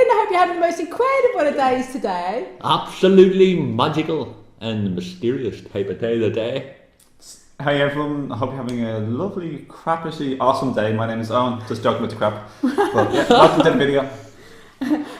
I hope you're having the most incredible of days today. Absolutely magical and mysterious type of day today. Hey everyone, I hope you're having a lovely, crappity, awesome day. My name is Owen, just joking with the crap. But yeah, welcome to the video.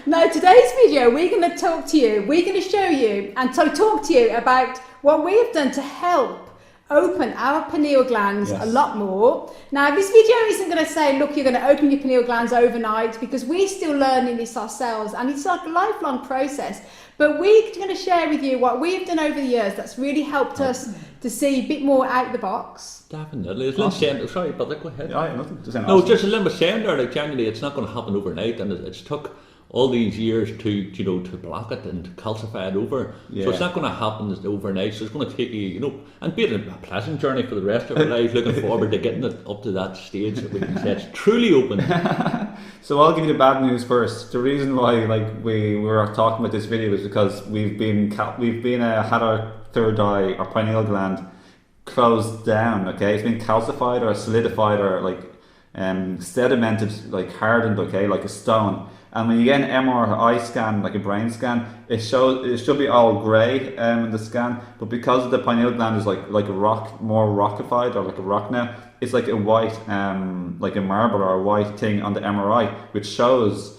Now, today's video, we're going to talk to you, we're going to show you and talk to you about what we have done to help open our pineal glands a lot more. Now, this video isn't going to say, look, you're going to open your pineal glands overnight, because we're still learning this ourselves and it's like a lifelong process. But we're going to share with you what we've done over the years that's really helped us to see a bit more out of the box. Definitely. As Lynn said, sorry, but go ahead. Yeah, nothing. Just as Lynn was saying there, like generally it's not going to happen overnight, and it's took all these years to to block it and to calcify it over. So it's not going to happen overnight. So it's going to take you, and be it a pleasant journey for the rest of our lives. Looking forward to getting it up to that stage that we can say it's truly open. So I'll give you the bad news first. The reason why we were talking about this video is because we've had our third eye, our pineal gland, closed down. Okay, it's been calcified or solidified or sedimented, hardened. Okay, like a stone. And when you get an MRI scan, like a brain scan, it should be all grey in the scan, but because the pineal gland is like a rock, more rockified, or like a rock now, it's like a white, like a marble or a white thing on the MRI, which shows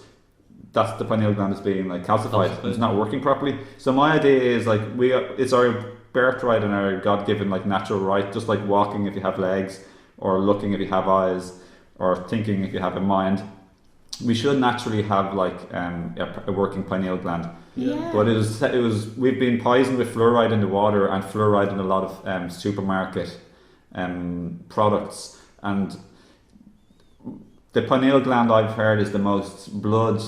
that the pineal gland is being calcified. It's not working properly. So my idea is it's our birthright and our God-given natural right, just like walking if you have legs, or looking if you have eyes, or thinking if you have a mind. We should naturally have a working pineal gland. Yeah. But we've been poisoned with fluoride in the water and fluoride in a lot of supermarket products, and the pineal gland, I've heard, is the most blood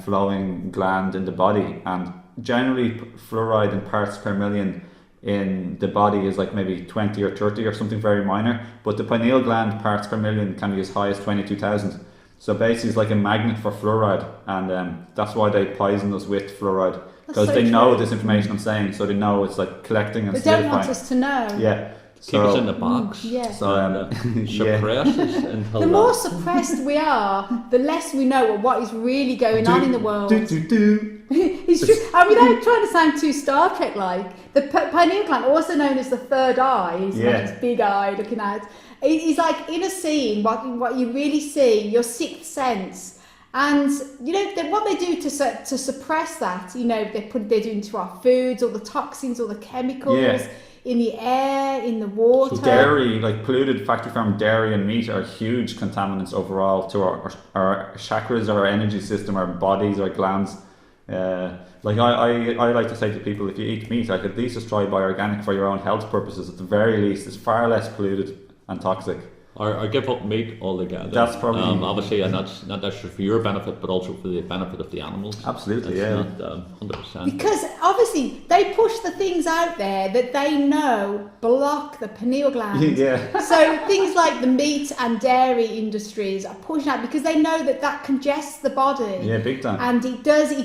flowing gland in the body, and generally fluoride in parts per million in the body is maybe 20 or 30 or something very minor, but the pineal gland parts per million can be as high as 22,000. So basically it's like a magnet for fluoride, and that's why they poison us with fluoride, because they know this information I'm saying, so they know it's collecting and solidifying. They don't want us to know. Yeah. Keep us in the box. So suppress us until the more suppressed we are, the less we know what is really going on in the world. It's true. I mean, I'm trying to sound too Star Trek like. The pineal gland, also known as the third eye, is like this big eye looking out. It's like in a scene, what you really see, your sixth sense. And what they do to suppress that, they do into our foods, all the toxins, all the chemicals in the air, in the water. So dairy, polluted factory farm dairy and meat, are huge contaminants overall to our chakras, our energy system, our bodies, our glands. I like to say to people, if you eat meat, at least just try buy organic for your own health purposes. At the very least, it's far less polluted and toxic. Or give up meat altogether. That's probably obviously, and that's not just for your benefit, but also for the benefit of the animals. Absolutely, that's not 100%. Because obviously they push the things out there that they know block the pineal gland. So things like the meat and dairy industries are pushing out because they know that congests the body. Yeah, big time. And it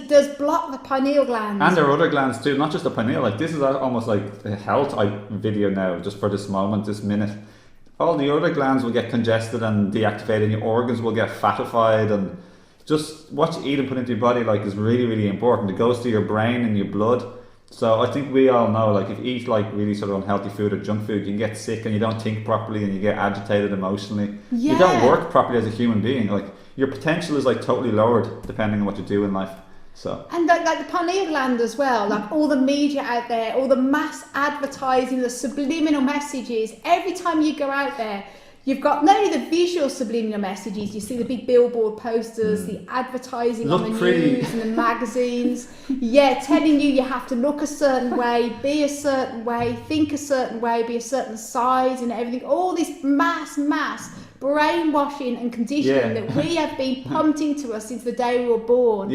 does block the pineal gland. And there are other glands too, not just the pineal. This is almost like a health video now, just for this moment, this minute. All the other glands will get congested and deactivated, your organs will get fatified, and just what you eat and put into your body is really, really important. It goes to your brain and your blood. So I think we all know, if you eat really sort of unhealthy food or junk food, you can get sick and you don't think properly and you get agitated emotionally. Yeah. You don't work properly as a human being. Your potential is totally lowered depending on what you do in life. So. And the pineal gland as well, all the media out there, all the mass advertising, the subliminal messages, every time you go out there, you've got not only the visual subliminal messages, you see the big billboard posters, the advertising on the news and the magazines, telling you have to look a certain way, be a certain way, think a certain way, be a certain size and everything, all this mass brainwashing and conditioning that we have been pumped into us since the day we were born.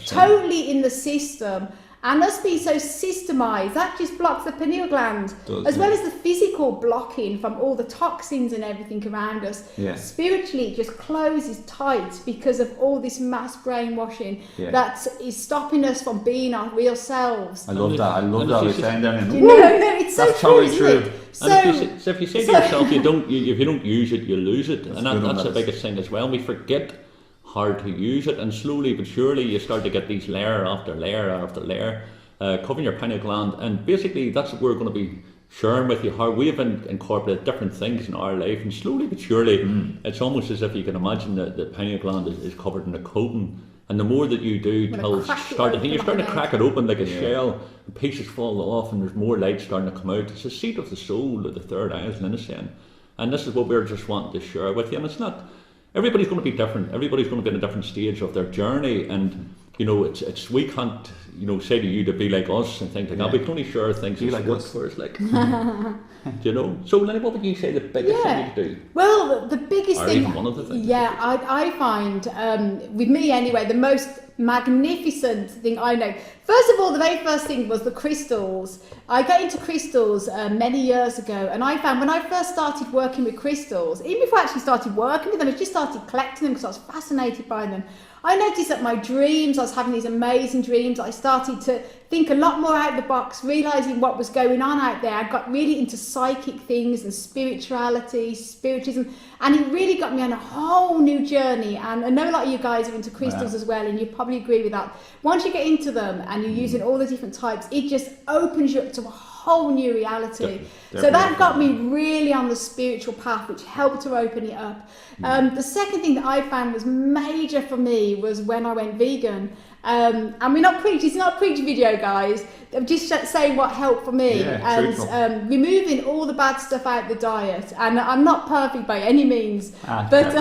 Totally in the system. And us being so systemised, that just blocks the pineal gland, as well as the physical blocking from all the toxins and everything around us. Spiritually, it just closes tight because of all this mass brainwashing that is stopping us from being our real selves. I love that. I love that. We're saying that. It's so that's totally true. So if you say to yourself, if you don't use it, you lose it, and that's the biggest thing as well. We forget hard to use it, and slowly but surely you start to get these layer after layer after layer covering your pineal gland, and basically that's what we're going to be sharing with you, how we've incorporated different things in our life, and slowly but surely it's almost as if you can imagine that the pineal gland is covered in a coating, and the more that you do till you're starting to crack it open like a shell, and pieces fall off and there's more light starting to come out. It's the seat of the soul, of the third eye, as Linda's saying, and this is what we're just wanting to share with you. And it's not, everybody's going to be different, everybody's going to be in a different stage of their journey, and you know, it's we can't, you know, say to you to be like us and think like that. We can only share things that like work for us, like you know. So Lenny, what would you say the biggest thing you could do? Well, the biggest thing, even one of the things, I find with me anyway, the most magnificent thing I know. First of all, the very first thing was the crystals. I got into crystals many years ago, and I found when I first started working with crystals, even before I actually started working with them, I just started collecting them because I was fascinated by them. I noticed that my dreams, I was having these amazing dreams. I started to think a lot more out of the box, realising what was going on out there. I got really into psychic things and spirituality, spiritism, and it really got me on a whole new journey. And I know a lot of you guys are into crystals as well, and you probably agree with that. Once you get into them and you're using all the different types, it just opens you up to a whole new reality. So that got me really on the spiritual path, which helped to open it up. The second thing that I found was major for me was when I went vegan. And we're not preaching, it's not a preach video, guys. I'm just saying what helped for me, and removing all the bad stuff out of the diet. And I'm not perfect by any means, but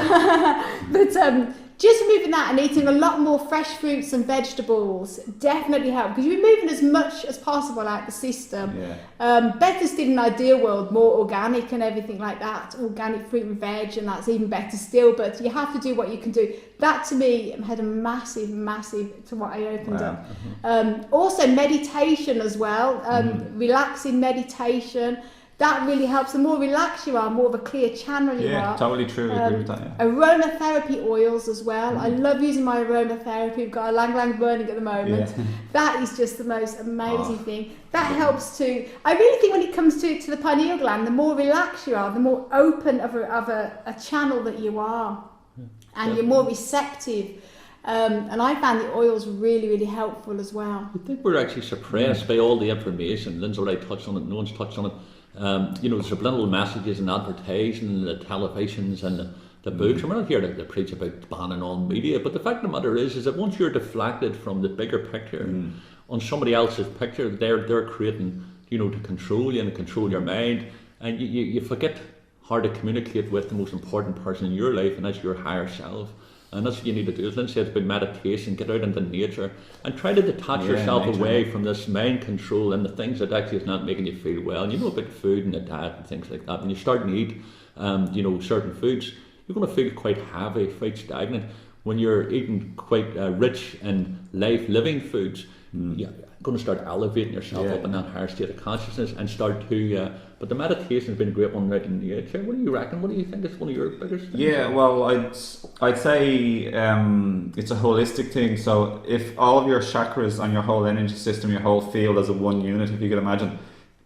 just removing that and eating a lot more fresh fruits and vegetables definitely helped, because you're removing as much as possible out of the system. Better still in an ideal world, more organic and everything like that, organic fruit and veg, and that's even better still, but you have to do what you can do. That to me had a massive to what I opened up. Also meditation as well, relaxing meditation. That really helps. The more relaxed you are, more of a clear channel you are. Yeah, totally true. I agree with that. Aromatherapy oils as well. I love using my aromatherapy. We've got a Lang Lang burning at the moment. That is just the most amazing thing. That helps too. I really think when it comes to the pineal gland, the more relaxed you are, the more open of a channel that you are. And you're more receptive. And I found the oils really helpful as well. I think we're actually suppressed by all the information. Lynn's already touched on it, no one's touched on it. You know, subliminal messages and advertising, the televisions and the books. We're not here to preach about banning all media, but the fact of the matter is that once you're deflected from the bigger picture on somebody else's picture, they're creating, you know, to control you and control your mind, and you forget how to communicate with the most important person in your life, and that's your higher self. And that's what you need to do. As Lynn said, it's about meditation, get out into nature and try to detach yourself away from this mind control and the things that actually is not making you feel well. And you know about food and the diet and things like that. When you start to eat, you know, certain foods, you're going to feel quite heavy, quite stagnant. When you're eating quite rich and life-living foods, you're going to start elevating yourself up in that higher state of consciousness and start to... but the meditation has been a great one right in nature. What do you reckon? What do you think is one of your biggest things? Yeah, well, I'd say it's a holistic thing. So if all of your chakras and your whole energy system, your whole field as a one unit, if you can imagine,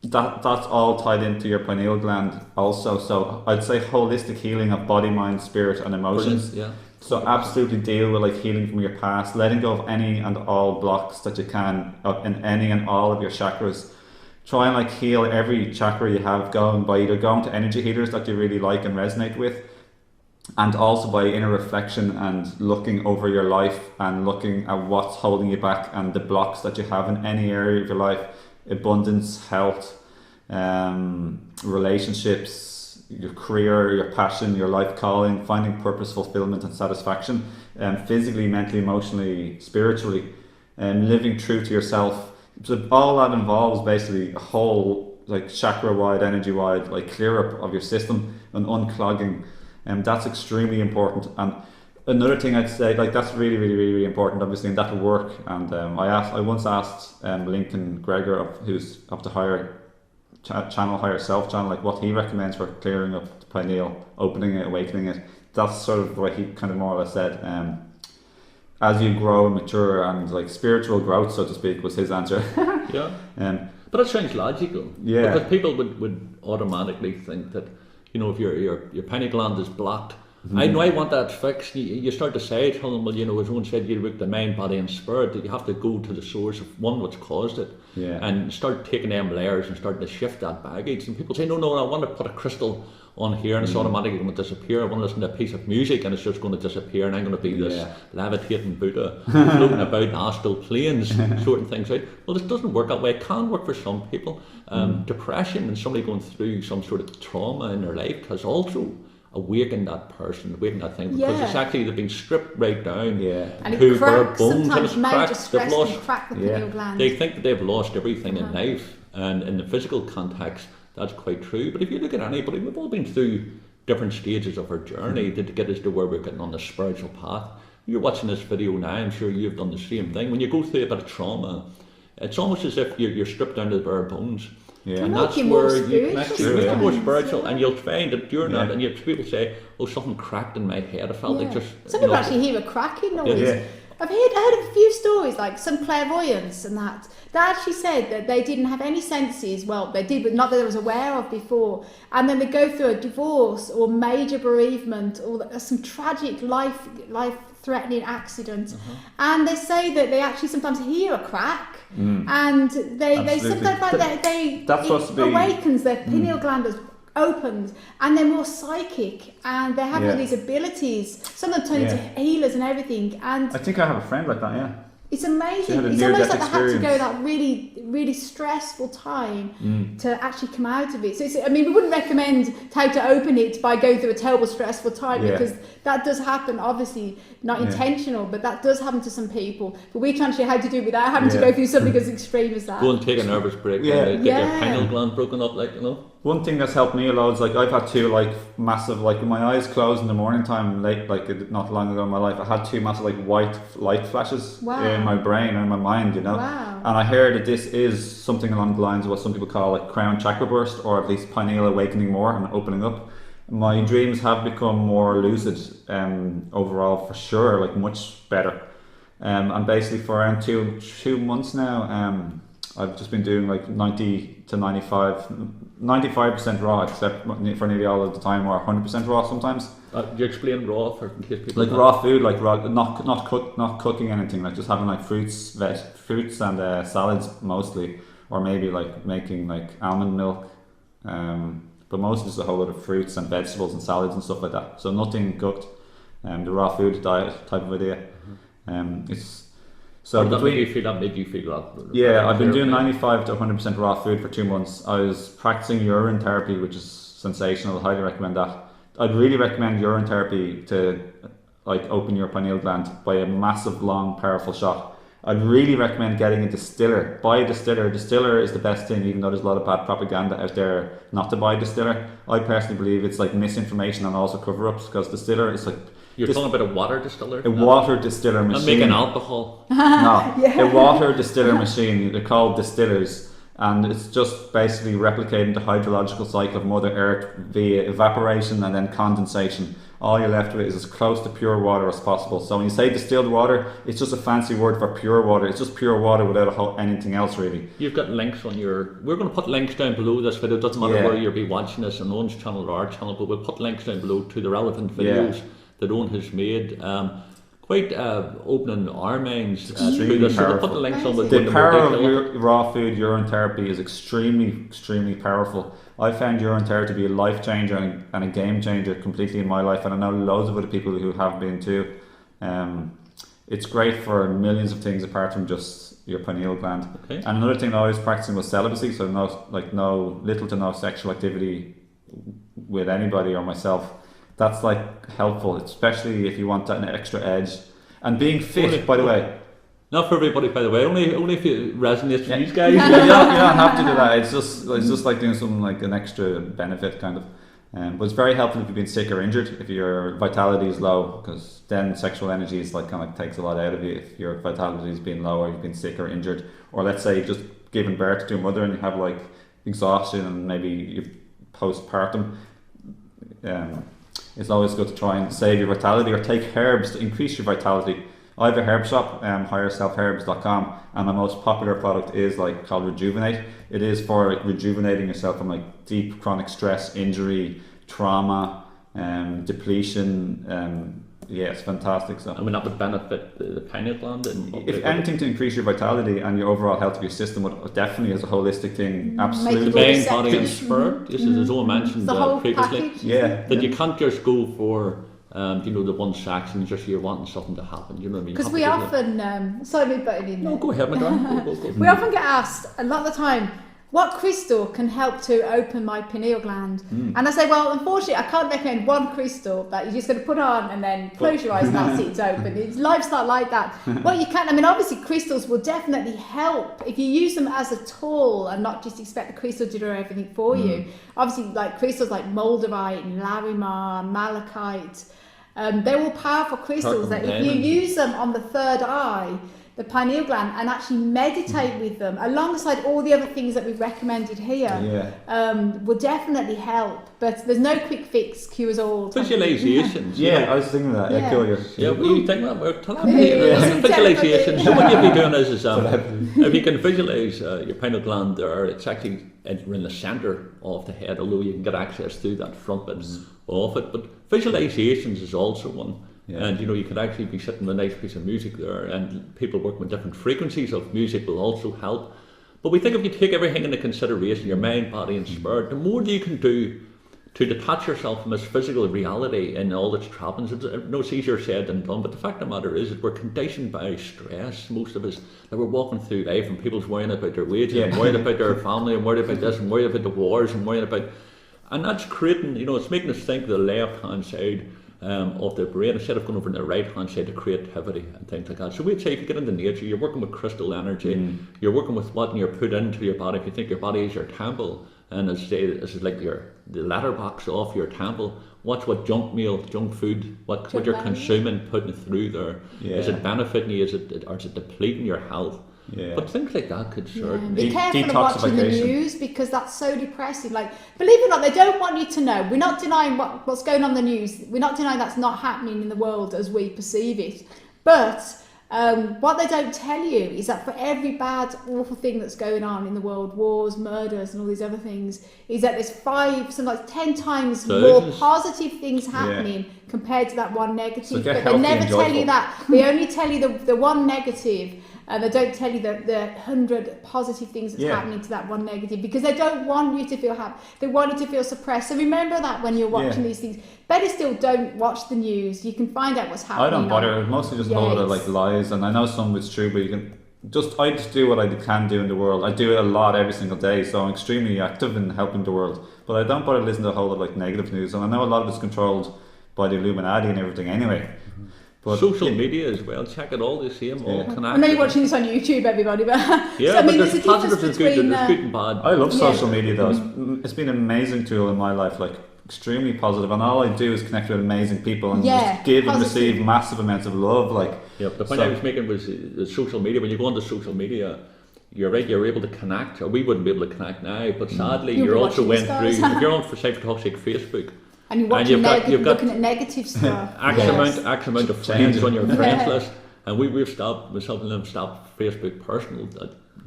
that's all tied into your pineal gland also. So I'd say holistic healing of body, mind, spirit and emotions. Brilliant, So absolutely deal with like healing from your past, letting go of any and all blocks that you can in any and all of your chakras. Try and like heal every chakra you have going by either going to energy healers that you really like and resonate with, and also by inner reflection and looking over your life and looking at what's holding you back and the blocks that you have in any area of your life: abundance, health, relationships, your career, your passion, your life calling, finding purpose, fulfillment and satisfaction, physically, mentally, emotionally, spiritually, and living true to yourself. So all that involves basically a whole like chakra wide, energy wide, like clear up of your system and unclogging, and that's extremely important. And another thing I'd say, like that's really important, obviously, and that'll work. And I once asked Lincoln Gregor, who's up to higher self channel, like what he recommends for clearing up the pineal, opening it, awakening it. That's sort of what he kind of more or less said. As you grow and mature, and like spiritual growth, so to speak, was his answer. But it sounds logical. Because people would automatically think that, you know, if your pineal gland is blocked I know I want that fixed. You start to say to them, well, as one said, you look the mind, body and spirit, that you have to go to the source of one what's caused it, and start taking them layers and start to shift that baggage. And people say, no, I want to put a crystal on here and it's automatically going to disappear. I want to listen to a piece of music and it's just going to disappear, and I'm going to be this levitating Buddha floating about in astral planes, sorting things out. Well, this doesn't work that way. It can work for some people. Depression and somebody going through some sort of trauma in their life has also awaken that person, awaken that thing, because it's actually they've been stripped right down and to it bare cracks, bones, and sometimes it's major cracked. stress They've lost, can crack the pineal gland. They think that they've lost everything in life, and in the physical context, that's quite true. But if you look at anybody, we've all been through different stages of our journey to get us to where we're getting on the spiritual path. You're watching this video now, I'm sure you've done the same thing. When you go through a bit of trauma, it's almost as if you're stripped down to the bare bones. And that's where you can actually become more spiritual, and you'll find that during that, and people say, oh, something cracked in my head. I felt like just... Some people actually hear a cracking noise. I've heard of a few stories, like some clairvoyance and that. They actually said that they didn't have any senses, well, they did, but not that they was aware of before. And then they go through a divorce or major bereavement or some tragic life-threatening accident. And they say that they actually sometimes hear a crack. And they sometimes like it awakens their pineal gland is opened, and they're more psychic, and they have all these abilities. Some of them turn into healers and everything. And I think I have a friend like that. It's amazing. It's almost like they had to go that really, really stressful time to actually come out of it. So we wouldn't recommend how to open it by going through a terrible, stressful time, because that does happen. Obviously, not intentional, but that does happen to some people. But we try to show how to do it without having to go through something as extreme as that. Go and take a nervous break. Get your pineal gland broken up, One thing that's helped me a lot is I've had two massive, with my eyes closed in the morning time late, not long ago in my life, I had two massive white light flashes in my brain and in my mind, Wow. And I heard that this is something along the lines of what some people call crown chakra burst, or at least pineal awakening more and opening up. My dreams have become more lucid overall, for sure, much better. And basically for around two months now, I've just been doing 90 to 95% raw, except for nearly all of the time, or 100% raw sometimes. Do you explain raw for in case people raw food, raw, not cooking anything, just having fruits and salads mostly, or maybe making almond milk, but mostly just a whole lot of fruits and vegetables and salads and stuff like that. So nothing cooked, the raw food diet type of idea. It's so that made you feel that. Yeah, I've been doing 95 to 100% raw food for 2 months. I was practicing urine therapy, which is sensational. I highly recommend that. I'd really recommend urine therapy to open your pineal gland by a massive, long, powerful shot. I'd really recommend getting a distiller. Buy a distiller. Distiller is the best thing, even though there's a lot of bad propaganda out there not to buy distiller. I personally believe it's misinformation and also cover-ups, because distiller is You're talking about a water distiller? A water distiller machine. Not making alcohol. No, a water distiller machine. They're called distillers, and it's just basically replicating the hydrological cycle of Mother Earth via evaporation and then condensation. All you're left with is as close to pure water as possible. So when you say distilled water, it's just a fancy word for pure water. It's just pure water without anything else, really. You've got links on your... We're going to put links down below this video. It doesn't matter where you'll be watching this, on Owen's channel or our channel, but we'll put links down below to the relevant videos that Owen has made. Quite opening our minds through this. So we'll put the links on with the power of raw food urine therapy is extremely powerful. I found urine therapy to be a life changer and a game changer completely in my life, and I know loads of other people who have been too. It's great for millions of things apart from just your pineal gland. Okay. And another thing I was practicing was celibacy, so little to no sexual activity with anybody or myself. That's helpful, especially if you want that extra edge. And being fit, by the way. Not for everybody, by the way. Only if it resonates with you guys. You don't have to do that. It's just like doing something an extra benefit kind of. But it's very helpful if you've been sick or injured. If your vitality is low, because then sexual energy is takes a lot out of you. If your vitality has been low, or you've been sick or injured, or let's say you've just given birth to a mother and you have exhaustion and maybe you're postpartum. It's always good to try and save your vitality or take herbs to increase your vitality. I have a herb shop, higherselfherbs.com, and my most popular product is called Rejuvenate. It is for rejuvenating yourself from deep chronic stress, injury, trauma, depletion. Yeah, it's fantastic. So, I mean, that would benefit the pineal gland. if anything to increase your vitality and your overall health of your system, would definitely as a holistic thing, the absolutely. main body and spirit, just as I mentioned The whole previously, package. that you can't just go for the one section, just you're wanting something to happen. You know what I mean? Because we often, sorry, me butting in No, there. go ahead, madam. Go. We often get asked a lot of the time, what crystal can help to open my pineal gland? And I say, well, unfortunately, I can't recommend one crystal that you're just going to put on and then close your eyes and that's it, it's open. Life's not like that. What you can, I mean, obviously, crystals will definitely help if you use them as a tool and not just expect the crystal to do everything for you. Obviously, like crystals like moldavite and larimar, malachite, they're all powerful crystals that if you use them on the third eye, the pineal gland, and actually meditate with them alongside all the other things that we've recommended here, will definitely help. But there's no quick fix, cures all. Visualizations. Yeah, I was thinking that. Yeah, cool. Yeah, what do you think that? We're talking about visualization. So what you'll be doing is if you can visualize your pineal gland there, it's actually in the centre of the head, although you can get access to that front bit of it. But visualizations is also one. Yeah. And you could actually be sitting with a nice piece of music there, and people working with different frequencies of music will also help. But we think if you take everything into consideration, your mind, body and spirit, the more that you can do to detach yourself from this physical reality and all its trappings. It's easier said than done, but the fact of the matter is that we're conditioned by stress, most of us, that we're walking through life and people's worrying about their wages and worrying about their family and worried about this and worried about the wars and worrying about... And that's creating, it's making us think the left-hand side of the brain instead of going over to the right hand side to creativity and things like that. So we'd say if you get into nature, you're working with crystal energy, you're working with what you're put into your body. If you think your body is your temple, and as I say, this is like the letterbox off your temple, watch what junk meal, junk food, what you're consuming, putting through there. Is it benefiting you, or is it depleting your health? Yeah. But things like that could certainly... Be careful of watching the news, because that's so depressing. Like, believe it or not, they don't want you to know. We're not denying what's going on in the news. We're not denying that's not happening in the world as we perceive it. But what they don't tell you is that for every bad, awful thing that's going on in the world, wars, murders and all these other things, is that there's 10 times more positive things happening compared to that one negative. So but they never tell you that. They only tell you the one negative. They don't tell you the 100 positive things that's happening to that one negative, because they don't want you to feel happy. They want you to feel suppressed. So remember that when you're watching these things. Better still, don't watch the news. You can find out what's happening. I don't bother. Mostly just a load of like lies, and I know some of it's true, but I just do what I can do in the world. I do it a lot every single day, so I'm extremely active in helping the world. But I don't bother listening to a whole lot of like negative news, and I know a lot of it's controlled by the Illuminati and everything anyway. But social media as well, check it all the same, all connected. I know you're watching this on YouTube, everybody, but yeah, but there's positives and good, there's good and bad. I love social media though. It's been an amazing tool in my life, like extremely positive, and all I do is connect with amazing people and just give and receive massive amounts of love. The point I was making was social media. When you go onto social media, you're right, you're able to connect, or we wouldn't be able to connect now, but sadly you're also went through, if you're on for toxic Facebook, and you're watching looking at negative stuff. X amount of friends on your friends list, and we've stopped, myself and them stopped Facebook personal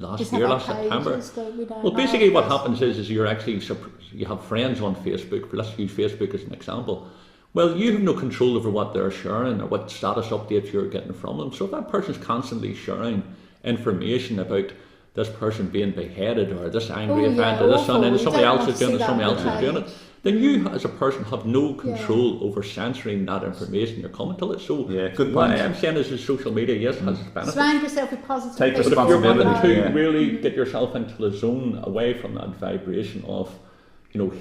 last September. Well, basically what happens is you have friends on Facebook. Let's use Facebook as an example. Well, you have no control over what they're sharing or what status updates you're getting from them. So if that person's constantly sharing information about this person being beheaded or this angry event or this son, and somebody else is doing it, somebody else is doing it, then you as a person have no control over censoring that information you're coming to it. So good point. What I'm saying is that social media, yes, has its benefits. Surround yourself with positive. Take people. responsibility. But if you're wanting to really get yourself into the zone away from that vibration of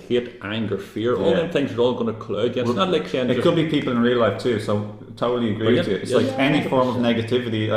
hate, anger, fear, all them things are all going to cloud you. It's not like saying... It could be people in real life too, so totally agree with you. It's like any form of negativity.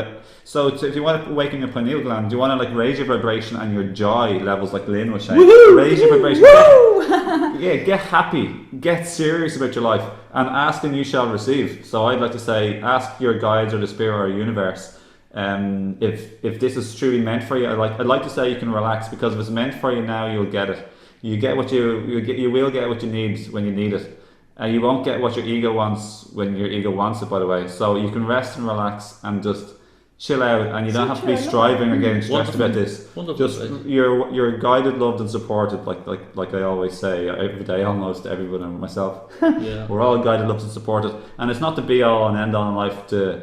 So if you want to awaken your pineal gland, do you want to like raise your vibration and your joy levels, like Lynn was saying? Woo-hoo! Raise your vibration. Woo! Get happy. Get serious about your life. And ask and you shall receive. So I'd like to say, ask your guides or the spirit or universe, if this is truly meant for you. I'd like to say you can relax, because if it's meant for you now, you'll get it. You get what you will get what you need when you need it. You won't get what your ego wants when your ego wants it, by the way. So you can rest and relax and just chill out, and you don't have to be striving or getting stressed about this. Wonderful. Just you're guided, loved, and supported. Like I always say every day, almost everyone and myself. Yeah. We're all guided, loved, and supported, and it's not the be all and end all in life. To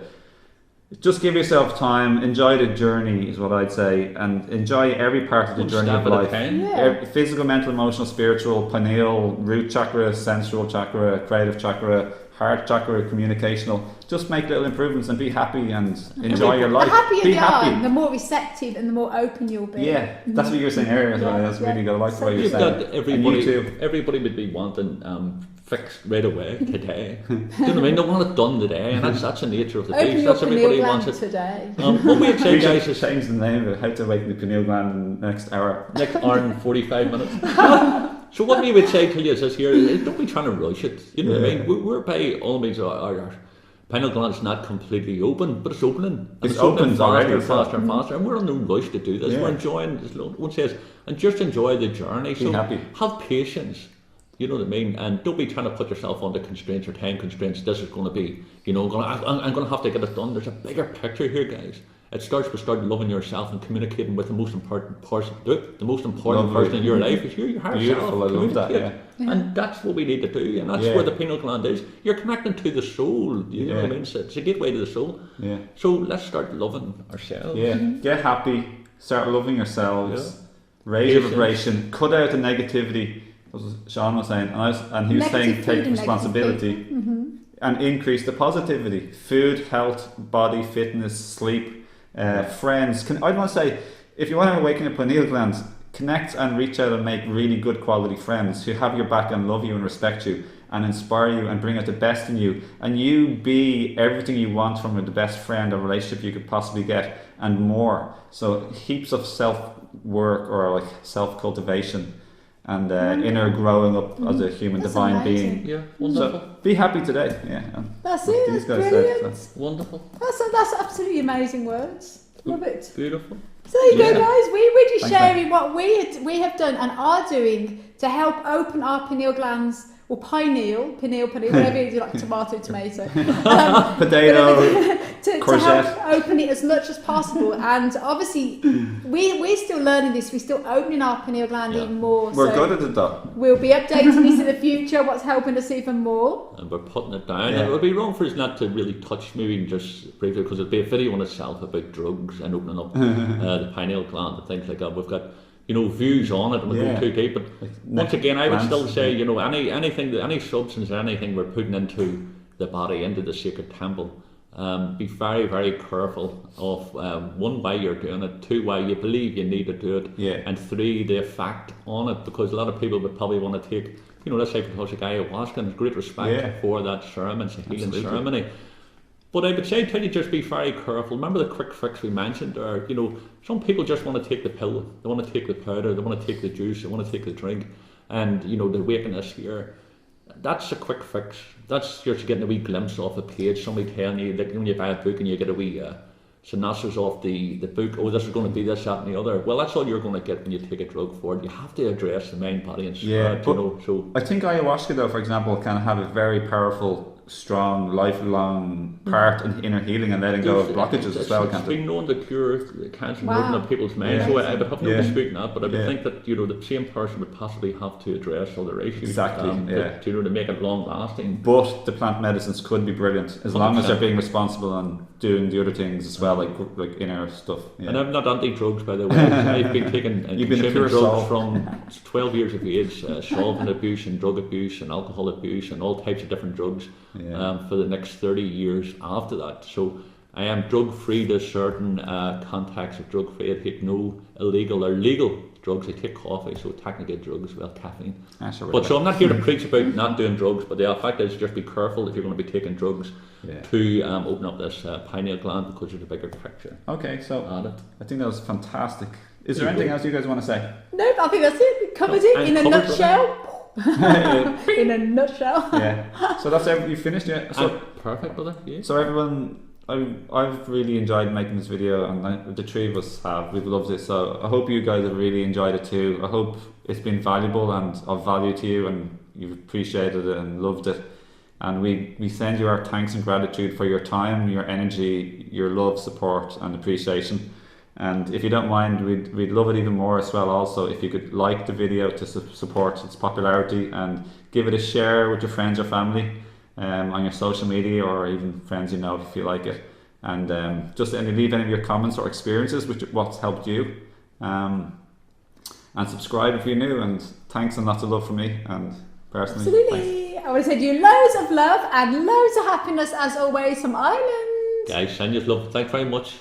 just give yourself time, enjoy the journey is what I'd say, and enjoy every part of the journey of life. Physical, mental, emotional, spiritual, pineal, root chakra, sensual chakra, creative chakra, heart chakra, communicational. Just make little improvements and be happy and enjoy your life. The happier be you happy. are, the more receptive and the more open you'll be. Yeah, that's what you were saying earlier as well. That's really good. I like the way you're saying. Everybody would be wanting fixed right away today. Do you know what I mean? They want it done today, and that's the nature of the beast. That's everybody wants it today. What we'd say, guys, is change the name of it. How to awaken the pineal gland in the next hour. Next hour and 45 minutes. So what we would say to you is this here: don't be trying to rush it. You know what I mean? We're by all means our pineal gland is not completely open, but it's opening. And it's opening faster and faster, and we're in no rush to do this. We're enjoying this. One says, and just enjoy the journey. Be happy. Have patience. You know what I mean? And don't be trying to put yourself under constraints or time constraints. This is going to be, I'm going to have to get it done. There's a bigger picture here, guys. It starts with loving yourself and communicating with the most important person. The most important person in your life is your heart. Beautiful, I love that. Yeah. And that's what we need to do, and that's where the pineal gland is. You're connecting to the soul. You know what I mean? It's a gateway to the soul. Yeah. So let's start loving ourselves. Yeah. Get happy. Start loving yourselves. Yeah. Raise your vibration. Cut out the negativity. That's what Sean was saying, and he was saying take responsibility and increase the positivity. Food, health, body, fitness, sleep, friends. I want to say, if you want to awaken your pineal gland, connect and reach out and make really good quality friends who have your back and love you and respect you and inspire you and bring out the best in you, and you be everything you want from the best friend or relationship you could possibly get and more. So heaps of self-work or like self-cultivation and inner growing up as a human divine being. Yeah, wonderful. So be happy today. Yeah, that's it. That's brilliant. So. Wonderful. That's absolutely amazing words. Love it. Beautiful. So there you go, guys. We're just sharing what we have done and are doing to help open our pineal glands. Or pineal, whatever you like, tomato, potato, to help open it as much as possible. And obviously, we're still learning this. We're still opening our pineal gland even more. We're good at it though. We'll be updating this in the future, what's helping us even more. And we're putting it down. And it would be wrong for us not to really touch, maybe just briefly, because it'll be a video in itself about drugs and opening up the pineal gland and things like that. We've got views on it, and we go too deep. But once again, I would still say, any substance or anything we're putting into the body, into the sacred temple, be very, very careful of one, why you're doing it, two, why you believe you need to do it, and three, the effect on it, because a lot of people would probably want to take, let's say for like ayahuasca, and there's great respect for that ceremony, it's a healing ceremony. But I would say to you, just be very careful. Remember the quick fix we mentioned, or some people just want to take the pill, they want to take the powder, they want to take the juice, they want to take the drink, and the awakeness here. That's a quick fix. That's just getting a wee glimpse off a page. Somebody telling you that when you buy a book and you get a wee synopsis off the book. Oh, this is going to be this, that, and the other. Well, that's all you're going to get when you take a drug for it. You have to address the mind, body, and spirit. So I think ayahuasca, though, for example, can have a very powerful, strong, lifelong part in inner healing and letting go of blockages as well, can't it? It's been known to cure cancer and open up people's minds. So I would have no dispute in that, but I would think that the same person would possibly have to address other issues. Exactly. To make it long lasting. But the plant medicines could be brilliant as long as they're being responsible and doing the other things as well, like inner stuff. Yeah. And I'm not anti-drugs, by the way. I've been taking and consuming drugs from 12 years of age, solvent abuse and drug abuse and alcohol abuse and all types of different drugs. For the next 30 years after that. So I am drug free to certain contacts of drug free. I take no illegal or legal drugs. I take coffee, so technically drugs, caffeine. So I'm not here to preach about not doing drugs, but the fact is just be careful if you're going to be taking drugs to open up this pineal gland, because there's a bigger picture. Okay, so I think that was fantastic. Is there anything else you guys want to say? No, I think that's it. We covered it in a nutshell. In a nutshell. So that's everything. You finished it. So perfect, brother. So everyone, I've really enjoyed making this video, and the three of us have. We've loved it. So I hope you guys have really enjoyed it too. I hope it's been valuable and of value to you, and you've appreciated it and loved it. And we send you our thanks and gratitude for your time, your energy, your love, support, and appreciation. And if you don't mind, we'd love it even more as well. Also, if you could like the video to support its popularity, and give it a share with your friends or family on your social media, or even friends you know if you like it. And just leave any of your comments or experiences with what's helped you. And subscribe if you're new. And thanks and lots of love from me and personally. Absolutely. I want to send you loads of love and loads of happiness as always from Ireland. Guys, send you love. Thanks very much.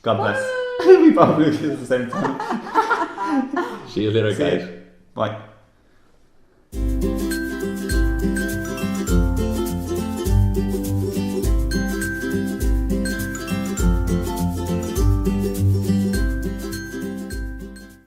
God bless. We both do it at the same time. See you later, guys. Bye.